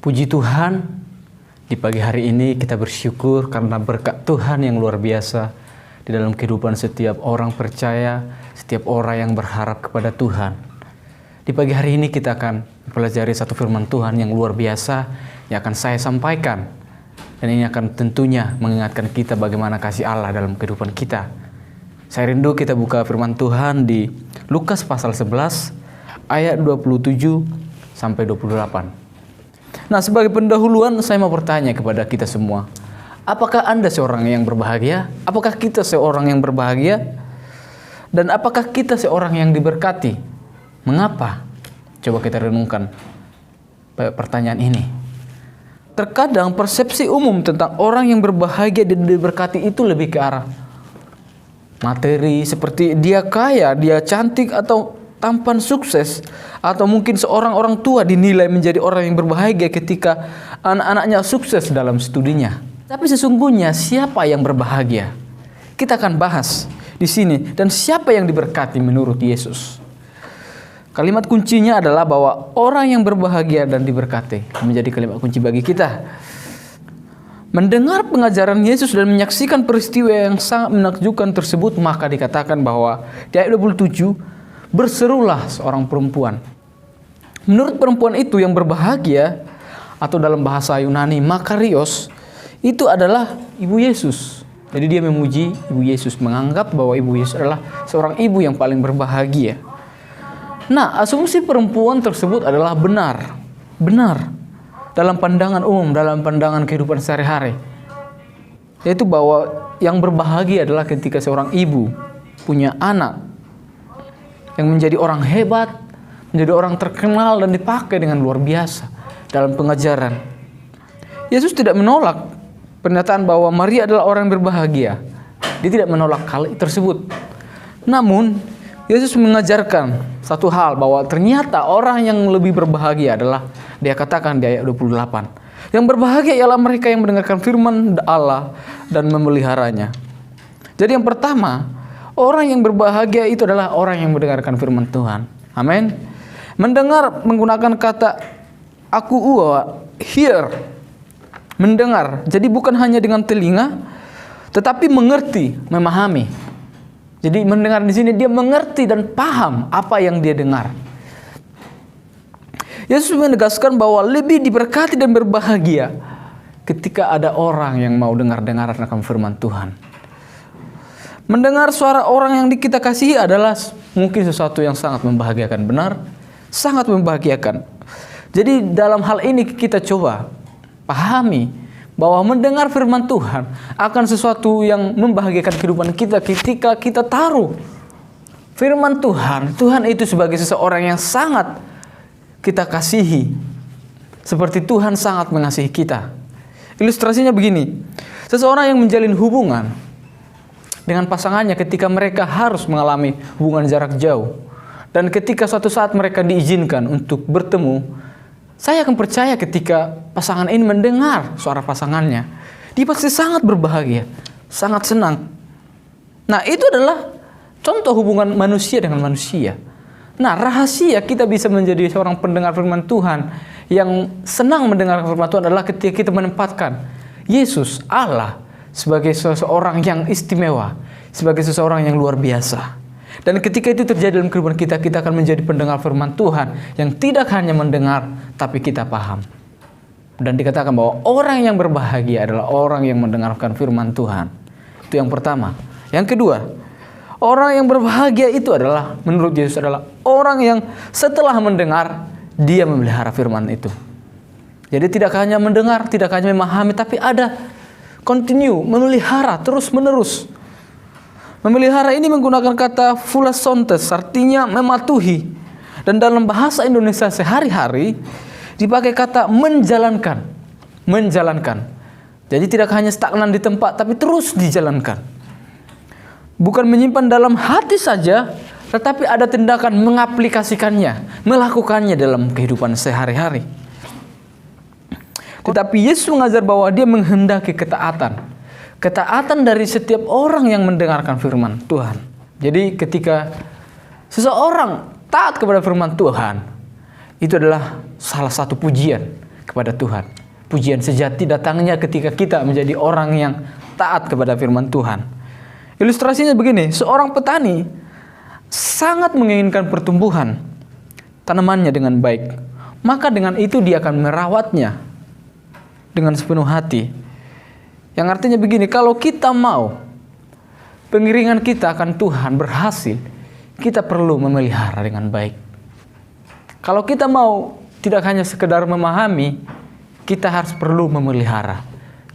Puji Tuhan, di pagi hari ini kita bersyukur karena berkat Tuhan yang luar biasa di dalam kehidupan setiap orang percaya, setiap orang yang berharap kepada Tuhan. Di pagi hari ini kita akan mempelajari satu firman Tuhan yang luar biasa yang akan saya sampaikan. Dan ini akan tentunya mengingatkan kita bagaimana kasih Allah dalam kehidupan kita. Saya rindu kita buka firman Tuhan di Lukas pasal 11 ayat 27 sampai 28. Nah, sebagai pendahuluan saya mau bertanya kepada kita semua. Apakah Anda seorang yang berbahagia? Apakah kita seorang yang berbahagia? Dan apakah kita seorang yang diberkati? Mengapa? Coba kita renungkan pertanyaan ini. Terkadang persepsi umum tentang orang yang berbahagia dan diberkati itu lebih ke arah materi, seperti dia kaya, dia cantik, atau tampan sukses, atau mungkin seorang orang tua dinilai menjadi orang yang berbahagia ketika anak-anaknya sukses dalam studinya. Tapi sesungguhnya siapa yang berbahagia? Kita akan bahas di sini, dan siapa yang diberkati menurut Yesus. Kalimat kuncinya adalah bahwa orang yang berbahagia dan diberkati menjadi kalimat kunci bagi kita. Mendengar pengajaran Yesus dan menyaksikan peristiwa yang sangat menakjubkan tersebut, maka dikatakan bahwa di ayat 27, berserulah seorang perempuan. Menurut perempuan itu yang berbahagia, atau dalam bahasa Yunani Makarios, itu adalah ibu Yesus. Jadi dia memuji ibu Yesus, menganggap bahwa ibu Yesus adalah seorang ibu yang paling berbahagia. Nah, asumsi perempuan tersebut adalah benar dalam pandangan umum, dalam pandangan kehidupan sehari-hari, yaitu bahwa yang berbahagia adalah ketika seorang ibu punya anak yang menjadi orang hebat, menjadi orang terkenal dan dipakai dengan luar biasa dalam pengajaran. Yesus tidak menolak pernyataan bahwa Maria adalah orang yang berbahagia. Dia tidak menolak hal tersebut. Namun, Yesus mengajarkan satu hal, bahwa ternyata orang yang lebih berbahagia adalah, dia katakan di ayat 28, yang berbahagia ialah mereka yang mendengarkan firman Allah dan memeliharanya. Jadi yang pertama, orang yang berbahagia itu adalah orang yang mendengarkan firman Tuhan. Amin. Mendengar menggunakan kata akuo, hear, mendengar. Jadi bukan hanya dengan telinga, tetapi mengerti, memahami. Jadi mendengar di sini dia mengerti dan paham apa yang dia dengar. Yesus menegaskan bahwa lebih diberkati dan berbahagia ketika ada orang yang mau dengar-dengaran akan firman Tuhan. Mendengar suara orang yang kita kasihi adalah mungkin sesuatu yang sangat membahagiakan, benar? Sangat membahagiakan. Jadi dalam hal ini kita coba pahami bahwa mendengar firman Tuhan akan sesuatu yang membahagiakan kehidupan kita ketika kita taruh firman Tuhan. Tuhan itu sebagai seseorang yang sangat kita kasihi, seperti Tuhan sangat mengasihi kita. Ilustrasinya begini, seseorang yang menjalin hubungan dengan pasangannya ketika mereka harus mengalami hubungan jarak jauh, dan ketika suatu saat mereka diizinkan untuk bertemu, saya akan percaya ketika pasangan ini mendengar suara pasangannya, dia pasti sangat berbahagia, sangat senang. Nah, itu adalah contoh hubungan manusia dengan manusia. Nah, rahasia kita bisa menjadi seorang pendengar firman Tuhan yang senang mendengar firman Tuhan adalah ketika kita menempatkan Yesus, Allah, sebagai seseorang yang istimewa, sebagai seseorang yang luar biasa. Dan ketika itu terjadi dalam kehidupan kita, kita akan menjadi pendengar firman Tuhan yang tidak hanya mendengar, tapi kita paham. Dan dikatakan bahwa orang yang berbahagia adalah orang yang mendengarkan firman Tuhan. Itu yang pertama. Yang kedua, orang yang berbahagia itu adalah, menurut Yesus, adalah orang yang setelah mendengar, dia memelihara firman itu. Jadi tidak hanya mendengar, tidak hanya memahami, tapi ada continue, memelihara terus-menerus. Memelihara ini menggunakan kata fulasontes, artinya mematuhi. Dan dalam bahasa Indonesia sehari-hari dipakai kata menjalankan. Menjalankan. Jadi tidak hanya stagnan di tempat, tapi terus dijalankan. Bukan menyimpan dalam hati saja, tetapi ada tindakan mengaplikasikannya, melakukannya dalam kehidupan sehari-hari. Tetapi Yesus mengajar bahwa dia menghendaki ketaatan. Ketaatan dari setiap orang yang mendengarkan firman Tuhan. Jadi ketika seseorang taat kepada firman Tuhan, itu adalah salah satu pujian. kepada Tuhan. Pujian sejati datangnya ketika kita menjadi orang yang taat kepada firman Tuhan. Ilustrasinya begini, seorang petani sangat menginginkan pertumbuhan tanamannya dengan baik. Maka dengan itu dia akan merawatnya dengan sepenuh hati. Yang artinya begini, kalau kita mau pengiringan kita akan Tuhan berhasil, kita perlu memelihara dengan baik. Kalau kita mau tidak hanya sekedar memahami, kita harus perlu memelihara,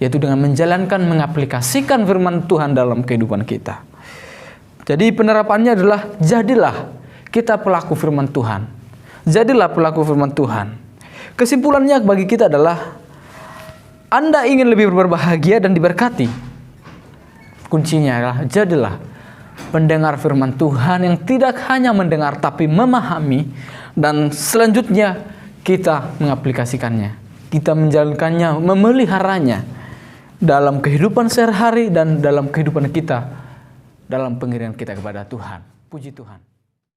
yaitu dengan menjalankan, mengaplikasikan firman Tuhan dalam kehidupan kita. Jadi penerapannya adalah jadilah kita pelaku firman Tuhan. Jadilah pelaku firman Tuhan. Kesimpulannya bagi kita adalah Anda ingin lebih berbahagia dan diberkati. Kuncinya adalah jadilah pendengar firman Tuhan yang tidak hanya mendengar tapi memahami, dan selanjutnya kita mengaplikasikannya. Kita menjalankannya, memeliharanya dalam kehidupan sehari-hari dan dalam kehidupan kita, dalam pengiringan kita kepada Tuhan. Puji Tuhan.